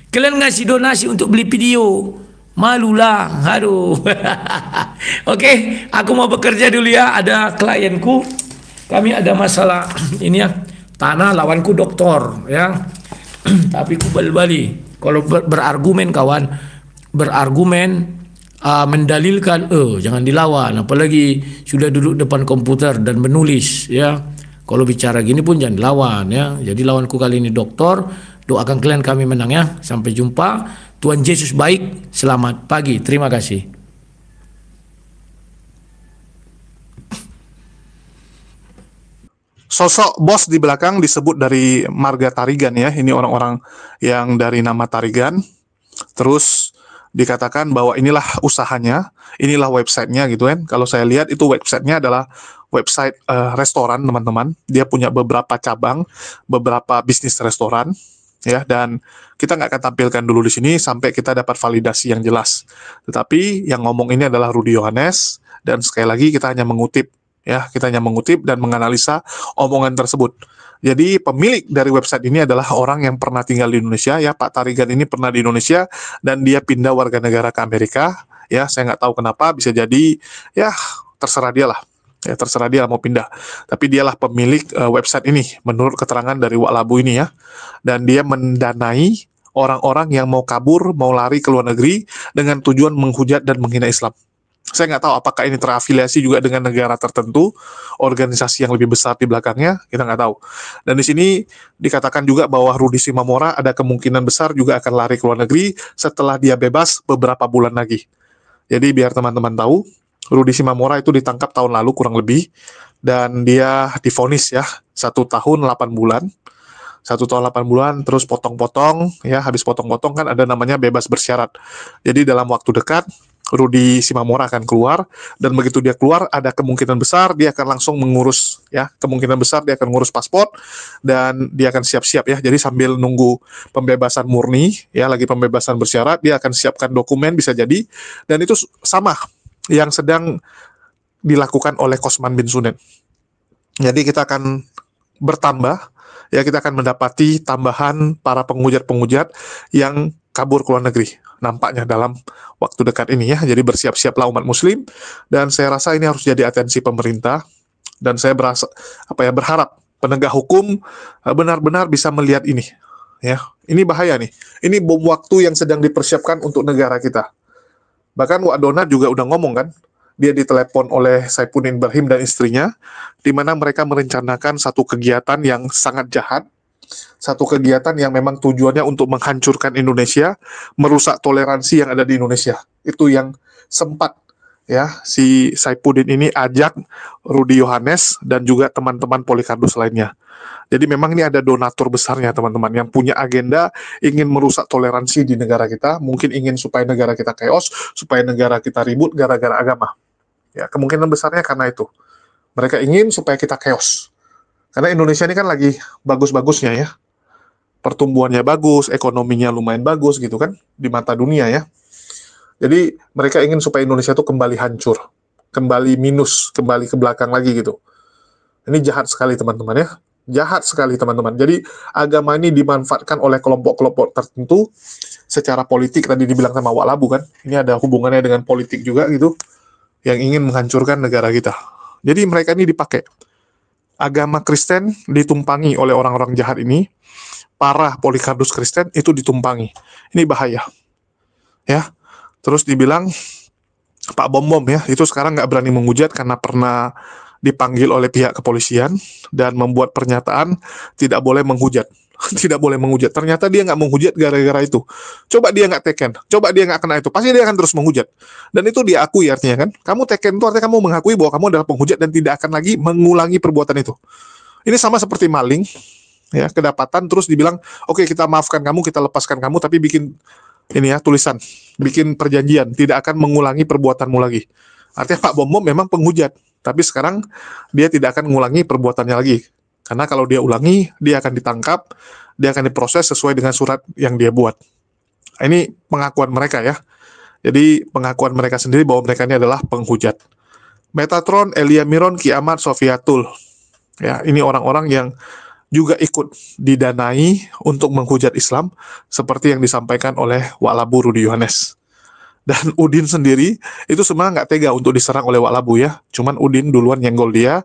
Kalian ngasih donasi untuk beli video. Malulah. Aduh. Oke, aku mau bekerja dulu ya. Ada klienku. Kami ada masalah ini ya. Tanah, lawanku doktor ya. Tapi ku bali-bali. Kalau berargumen kawan, berargumen mendalilkan, jangan dilawan. Apalagi sudah duduk depan komputer dan menulis ya. Kalau bicara gini pun jangan dilawan ya. Jadi lawanku kali ini doktor. Doakan kalian kami menang ya. Sampai jumpa. Tuhan Yesus baik. Selamat pagi. Terima kasih. Sosok bos di belakang disebut dari marga Tarigan ya. Ini orang-orang yang dari nama Tarigan. Terus dikatakan bahwa inilah usahanya, inilah websitenya gitu kan. Kalau saya lihat itu websitenya adalah website restoran teman-teman. Dia punya beberapa cabang, beberapa bisnis restoran. Ya, dan kita nggak akan tampilkan dulu di sini sampai kita dapat validasi yang jelas. Tetapi yang ngomong ini adalah Rudi Yohanes, dan sekali lagi kita hanya mengutip dan menganalisa omongan tersebut. Jadi pemilik dari website ini adalah orang yang pernah tinggal di Indonesia ya. Pak Tarigan ini pernah di Indonesia dan dia pindah warga negara ke Amerika ya. Saya nggak tahu kenapa, bisa jadi ya terserah dia lah. Ya terserah dia mau pindah. Tapi dialah pemilik website ini menurut keterangan dari Wak Labu ini ya. Dan dia mendanai orang-orang yang mau kabur, mau lari ke luar negeri dengan tujuan menghujat dan menghina Islam. Saya nggak tahu apakah ini terafiliasi juga dengan negara tertentu, organisasi yang lebih besar di belakangnya, kita nggak tahu. Dan di sini dikatakan juga bahwa Rudi Simamora ada kemungkinan besar juga akan lari ke luar negeri setelah dia bebas beberapa bulan lagi. Jadi biar teman-teman tahu, Rudi Simamora itu ditangkap tahun lalu kurang lebih, dan dia divonis ya 1 tahun 8 bulan. 1 tahun 8 bulan, terus potong-potong, ya habis potong-potong kan ada namanya bebas bersyarat. Jadi dalam waktu dekat, Rudi Simamora akan keluar, dan begitu dia keluar, ada kemungkinan besar dia akan langsung mengurus, ya kemungkinan besar dia akan ngurus paspor, dan dia akan siap-siap ya. Jadi sambil nunggu pembebasan murni, ya lagi pembebasan bersyarat, dia akan siapkan dokumen bisa jadi, dan itu sama yang sedang dilakukan oleh Kosman bin Sunen. Jadi kita akan bertambah, ya kita akan mendapati tambahan para penghujat-penghujat yang kabur ke luar negeri. Nampaknya dalam waktu dekat ini ya. Jadi bersiap-siaplah umat muslim, dan saya rasa ini harus jadi atensi pemerintah, dan saya berharap penegak hukum benar-benar bisa melihat ini. Ya, ini bahaya nih. Ini bom waktu yang sedang dipersiapkan untuk negara kita. Bahkan Wak Donat juga udah ngomong kan, dia ditelepon oleh Saifuddin Ibrahim dan istrinya, di mana mereka merencanakan satu kegiatan yang sangat jahat, satu kegiatan yang memang tujuannya untuk menghancurkan Indonesia, merusak toleransi yang ada di Indonesia. Itu yang sempat ya si Saifuddin ini ajak Rudi Yohanes dan juga teman-teman Polikarpus lainnya. Jadi memang ini ada donatur besarnya teman-teman yang punya agenda ingin merusak toleransi di negara kita, mungkin ingin supaya negara kita chaos, supaya negara kita ribut gara-gara agama. Ya, kemungkinan besarnya karena itu. Mereka ingin supaya kita chaos. Karena Indonesia ini kan lagi bagus-bagusnya ya. Pertumbuhannya bagus, ekonominya lumayan bagus gitu kan di mata dunia ya. Jadi mereka ingin supaya Indonesia itu kembali hancur, kembali minus, kembali ke belakang lagi gitu. Ini jahat sekali teman-teman ya. Jahat sekali teman-teman. Jadi agama ini dimanfaatkan oleh kelompok-kelompok tertentu secara politik, tadi dibilang sama Wak Labu kan. Ini ada hubungannya dengan politik juga gitu, yang ingin menghancurkan negara kita. Jadi mereka ini dipakai. Agama Kristen ditumpangi oleh orang-orang jahat ini. Para Polikarpus Kristen itu ditumpangi. Ini bahaya. Ya. Terus dibilang Pak Bom ya, itu sekarang nggak berani menghujat karena pernah dipanggil oleh pihak kepolisian dan membuat pernyataan tidak boleh menghujat. Tidak boleh menghujat. Ternyata dia nggak menghujat gara-gara itu. Coba dia nggak teken, coba dia nggak kena itu, pasti dia akan terus menghujat. Dan itu diakui artinya kan. Kamu teken itu artinya kamu mengakui bahwa kamu adalah penghujat dan tidak akan lagi mengulangi perbuatan itu. Ini sama seperti maling, ya kedapatan terus dibilang, oke, kita maafkan kamu, kita lepaskan kamu, tapi bikin ini ya tulisan, bikin perjanjian, tidak akan mengulangi perbuatanmu lagi. Artinya Pak Bom memang penghujat. Tapi sekarang dia tidak akan mengulangi perbuatannya lagi. Karena kalau dia ulangi, dia akan ditangkap, dia akan diproses sesuai dengan surat yang dia buat. Ini pengakuan mereka ya. Jadi pengakuan mereka sendiri bahwa mereka ini adalah penghujat. Metatron, Elia Miron, Kiamat, Sofiatul. Ya, ini orang-orang yang juga ikut didanai untuk menghujat Islam seperti yang disampaikan oleh Wak Labu Rudi Yohanes. Dan Udin sendiri itu sebenarnya nggak tega untuk diserang oleh Wak Labu ya. Cuman Udin duluan nyenggol dia.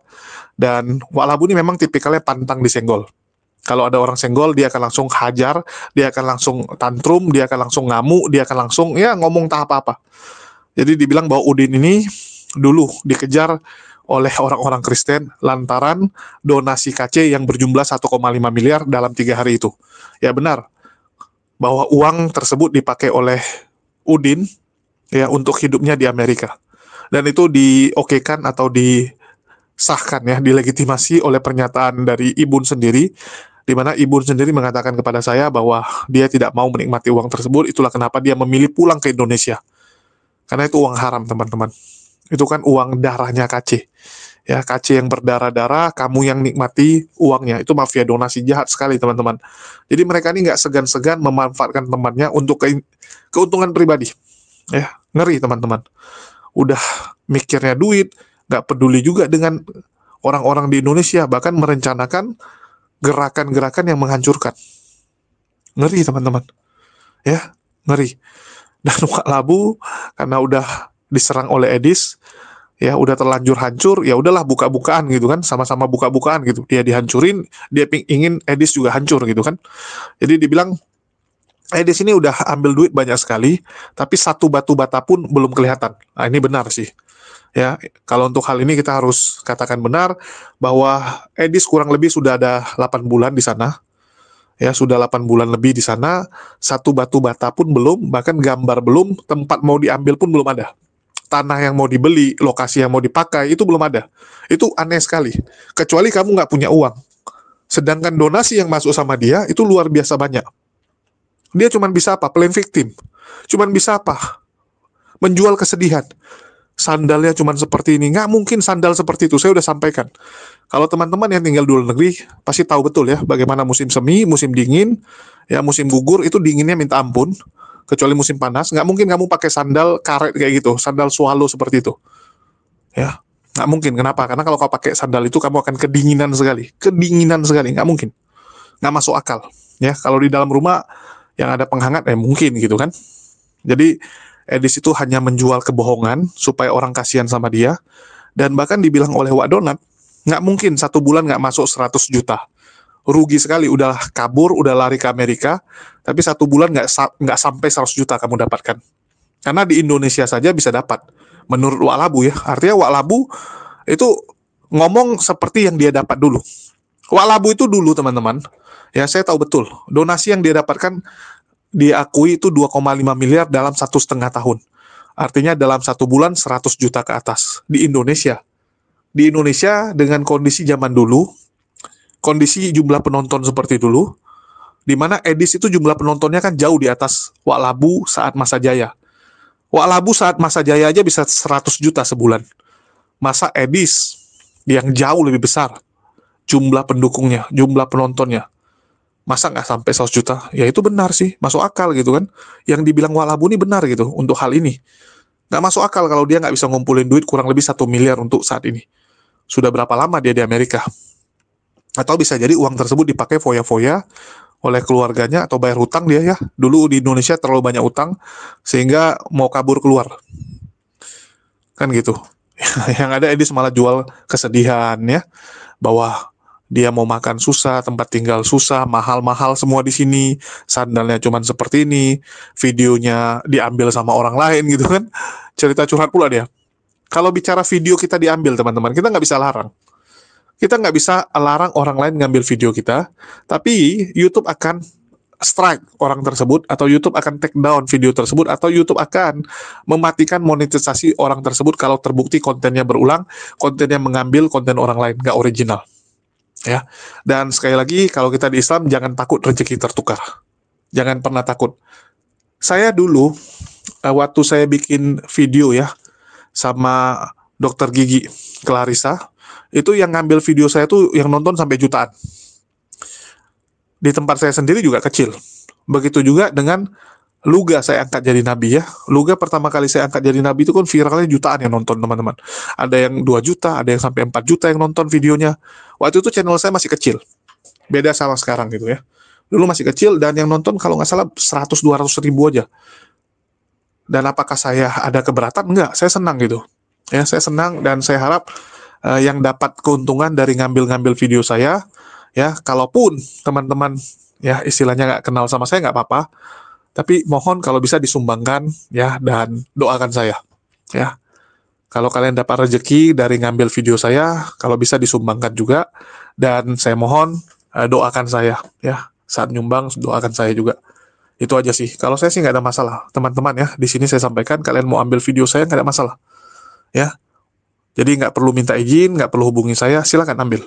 Dan Wak Labu ini memang tipikalnya pantang disenggol. Kalau ada orang senggol, dia akan langsung hajar, dia akan langsung tantrum, dia akan langsung ngamuk, dia akan langsung ya ngomong tak apa-apa. Jadi dibilang bahwa Udin ini dulu dikejar oleh orang-orang Kristen lantaran donasi KC yang berjumlah 1,5 miliar dalam 3 hari itu. Ya benar, bahwa uang tersebut dipakai oleh Udin ya untuk hidupnya di Amerika. Dan itu diokekan atau disahkan ya, dilegitimasi oleh pernyataan dari Ibun sendiri, di mana Ibun sendiri mengatakan kepada saya bahwa dia tidak mau menikmati uang tersebut, itulah kenapa dia memilih pulang ke Indonesia. Karena itu uang haram, teman-teman. Itu kan uang darahnya KC. Ya, KC yang berdarah-darah, kamu yang nikmati uangnya. Itu mafia donasi jahat sekali, teman-teman. Jadi mereka ini nggak segan-segan memanfaatkan temannya untuk keuntungan pribadi. Ya, ngeri teman-teman. Udah mikirnya duit, nggak peduli juga dengan orang-orang di Indonesia, bahkan merencanakan gerakan-gerakan yang menghancurkan. Ngeri teman-teman. Ya, ngeri. Dan Wak Labu karena udah diserang oleh Edis, ya udah terlanjur hancur, ya udahlah buka-bukaan gitu kan, sama-sama buka-bukaan gitu. Dia dihancurin, dia ingin Edis juga hancur gitu kan. Jadi dibilang Edis ini udah ambil duit banyak sekali, tapi satu batu bata pun belum kelihatan. Nah, ini benar sih. Ya, kalau untuk hal ini kita harus katakan benar bahwa Edis kurang lebih sudah ada 8 bulan di sana. Ya, sudah 8 bulan lebih di sana, satu batu bata pun belum, bahkan gambar belum, tempat mau diambil pun belum ada. Tanah yang mau dibeli, lokasi yang mau dipakai, itu belum ada. Itu aneh sekali. Kecuali kamu nggak punya uang. Sedangkan donasi yang masuk sama dia, itu luar biasa banyak. Dia cuma bisa apa? Playing victim. Cuma bisa apa? Menjual kesedihan. Sandalnya cuma seperti ini. Nggak mungkin sandal seperti itu. Saya udah sampaikan. Kalau teman-teman yang tinggal di luar negeri, pasti tahu betul ya, bagaimana musim semi, musim dingin, ya musim gugur, itu dinginnya minta ampun. Kecuali musim panas, nggak mungkin kamu pakai sandal karet kayak gitu, sandal swallow seperti itu. Ya, nggak mungkin. Kenapa? Karena kalau kau pakai sandal itu, kamu akan kedinginan sekali. Kedinginan sekali, nggak mungkin. Nggak masuk akal. Ya, kalau di dalam rumah yang ada penghangat, mungkin gitu kan. Jadi, Edis itu hanya menjual kebohongan, supaya orang kasihan sama dia. Dan bahkan dibilang oleh Wak Donat, nggak mungkin 1 bulan nggak masuk 100 juta. Rugi sekali, udah kabur, udah lari ke Amerika, tapi 1 bulan nggak sampai 100 juta kamu dapatkan. Karena di Indonesia saja bisa dapat. menurut Wak Labu ya. Artinya Wak Labu itu ngomong seperti yang dia dapat dulu. Wak Labu itu dulu teman-teman, ya saya tahu betul donasi yang dia dapatkan diakui itu 2,5 miliar dalam 1,5 tahun. Artinya dalam 1 bulan 100 juta ke atas di Indonesia. Di Indonesia dengan kondisi zaman dulu, kondisi jumlah penonton seperti dulu, di mana Edis itu jumlah penontonnya kan jauh di atas Wak Labu saat masa jaya. Wak Labu saat masa jaya aja bisa 100 juta sebulan. Masa Edis yang jauh lebih besar jumlah pendukungnya, jumlah penontonnya, masa nggak sampai 100 juta? Ya itu benar sih, masuk akal gitu kan. Yang dibilang Wak Labu ini benar gitu untuk hal ini. Nggak masuk akal kalau dia nggak bisa ngumpulin duit kurang lebih 1 miliar untuk saat ini. Sudah berapa lama dia di Amerika? Atau bisa jadi uang tersebut dipakai foya-foya oleh keluarganya atau bayar hutang dia ya. Dulu di Indonesia terlalu banyak utang sehingga mau kabur keluar. Kan gitu. Yang ada Edis malah jual kesedihan ya, bahwa dia mau makan susah, tempat tinggal susah, mahal-mahal semua di sini, sandalnya cuman seperti ini, videonya diambil sama orang lain gitu kan. Cerita curhat pula dia. Kalau bicara video kita diambil teman-teman, kita nggak bisa larang. Kita nggak bisa larang orang lain ngambil video kita, tapi YouTube akan strike orang tersebut, atau YouTube akan take down video tersebut, atau YouTube akan mematikan monetisasi orang tersebut kalau terbukti kontennya berulang, kontennya mengambil konten orang lain, nggak original. Ya, dan sekali lagi kalau kita di Islam jangan takut rezeki tertukar, jangan pernah takut. Saya dulu waktu saya bikin video ya sama dokter gigi Clarissa, itu yang ngambil video saya tuh yang nonton sampai jutaan. Di tempat saya sendiri juga kecil. Begitu juga dengan Luga saya angkat jadi nabi ya. Luga pertama kali saya angkat jadi nabi itu kan viralnya jutaan yang nonton teman-teman. Ada yang 2 juta, ada yang sampai 4 juta yang nonton videonya. Waktu itu channel saya masih kecil. Beda sama sekarang gitu ya. Dulu masih kecil dan yang nonton kalau nggak salah 100-200 ribu aja. Dan apakah saya ada keberatan? Enggak, saya senang gitu. Ya, saya senang dan saya harap yang dapat keuntungan dari ngambil-ngambil video saya, ya, kalaupun teman-teman ya istilahnya nggak kenal sama saya nggak apa-apa, tapi mohon kalau bisa disumbangkan ya dan doakan saya ya. Kalau kalian dapat rezeki dari ngambil video saya, kalau bisa disumbangkan juga, dan saya mohon doakan saya ya, saat nyumbang doakan saya juga. Itu aja sih. Kalau saya sih nggak ada masalah teman-teman ya. Di sini saya sampaikan kalian mau ambil video saya nggak ada masalah ya. Jadi nggak perlu minta izin, nggak perlu hubungi saya, silakan ambil.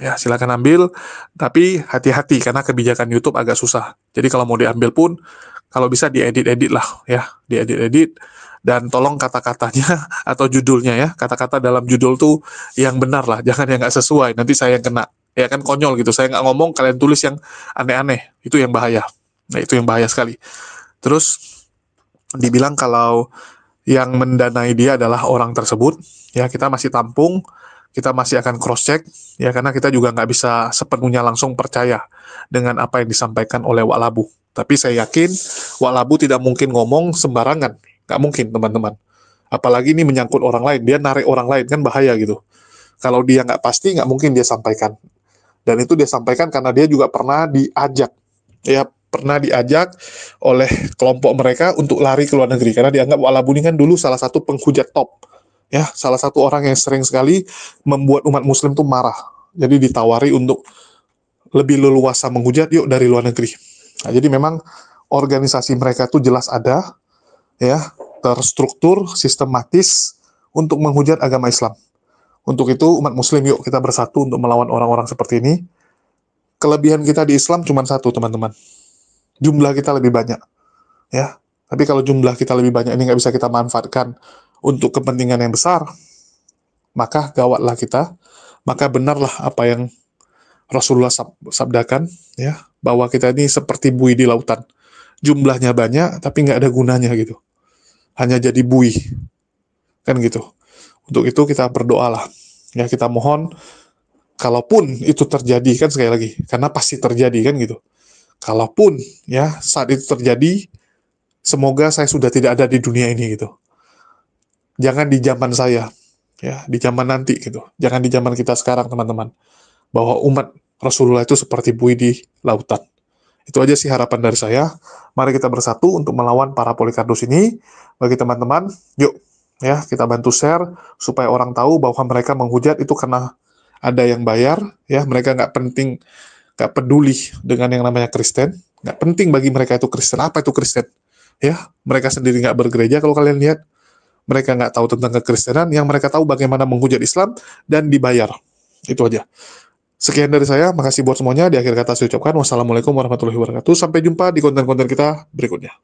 Ya, silakan ambil, tapi hati-hati karena kebijakan YouTube agak susah. Jadi kalau mau diambil pun, kalau bisa diedit-edit lah, ya, diedit-edit, dan tolong kata-katanya atau judulnya ya, kata-kata dalam judul tuh yang benar lah, jangan yang nggak sesuai, nanti saya yang kena. Ya kan konyol gitu, saya nggak ngomong, kalian tulis yang aneh-aneh, itu yang bahaya. Nah, itu yang bahaya sekali. Terus, dibilang kalau yang mendanai dia adalah orang tersebut, ya kita masih tampung, kita masih akan cross check, ya karena kita juga nggak bisa sepenuhnya langsung percaya dengan apa yang disampaikan oleh Wak Labu. Tapi saya yakin Wak Labu tidak mungkin ngomong sembarangan, nggak mungkin teman-teman. Apalagi ini menyangkut orang lain, dia narik orang lain kan bahaya gitu. Kalau dia nggak pasti, nggak mungkin dia sampaikan. Dan itu dia sampaikan karena dia juga pernah diajak, ya pernah diajak oleh kelompok mereka untuk lari ke luar negeri karena dianggap Wak Labu ini kan dulu salah satu penghujat top, ya salah satu orang yang sering sekali membuat umat muslim tuh marah. Jadi ditawari untuk lebih leluasa menghujat, yuk dari luar negeri. Nah, jadi memang organisasi mereka tuh jelas ada, ya terstruktur, sistematis untuk menghujat agama Islam. Untuk itu umat muslim yuk kita bersatu untuk melawan orang-orang seperti ini. Kelebihan kita di Islam cuma satu teman-teman, jumlah kita lebih banyak, ya. Tapi kalau jumlah kita lebih banyak ini nggak bisa kita manfaatkan untuk kepentingan yang besar, maka gawatlah kita, maka benarlah apa yang Rasulullah sabdakan, ya, bahwa kita ini seperti buih di lautan, jumlahnya banyak tapi nggak ada gunanya gitu, hanya jadi buih, kan gitu. Untuk itu kita berdoalah, ya kita mohon, kalaupun itu terjadi kan sekali lagi, karena pasti terjadi kan gitu. Kalaupun ya saat itu terjadi, semoga saya sudah tidak ada di dunia ini gitu. Jangan di zaman saya, ya di zaman nanti gitu. Jangan di zaman kita sekarang teman-teman. Bahwa umat Rasulullah itu seperti buih di lautan. Itu aja sih harapan dari saya. Mari kita bersatu untuk melawan para Polikarpus ini. Bagi teman-teman, yuk Ya, kita bantu share supaya orang tahu bahwa mereka menghujat itu karena ada yang bayar. Ya, mereka nggak peduli dengan yang namanya Kristen. Nggak penting bagi mereka itu Kristen. Apa itu Kristen? Ya, mereka sendiri nggak bergereja kalau kalian lihat. Mereka nggak tahu tentang kekristenan. Yang mereka tahu bagaimana menghujat Islam dan dibayar. Itu aja. Sekian dari saya. Makasih buat semuanya. Di akhir kata saya ucapkan wassalamualaikum warahmatullahi wabarakatuh. Sampai jumpa di konten-konten kita berikutnya.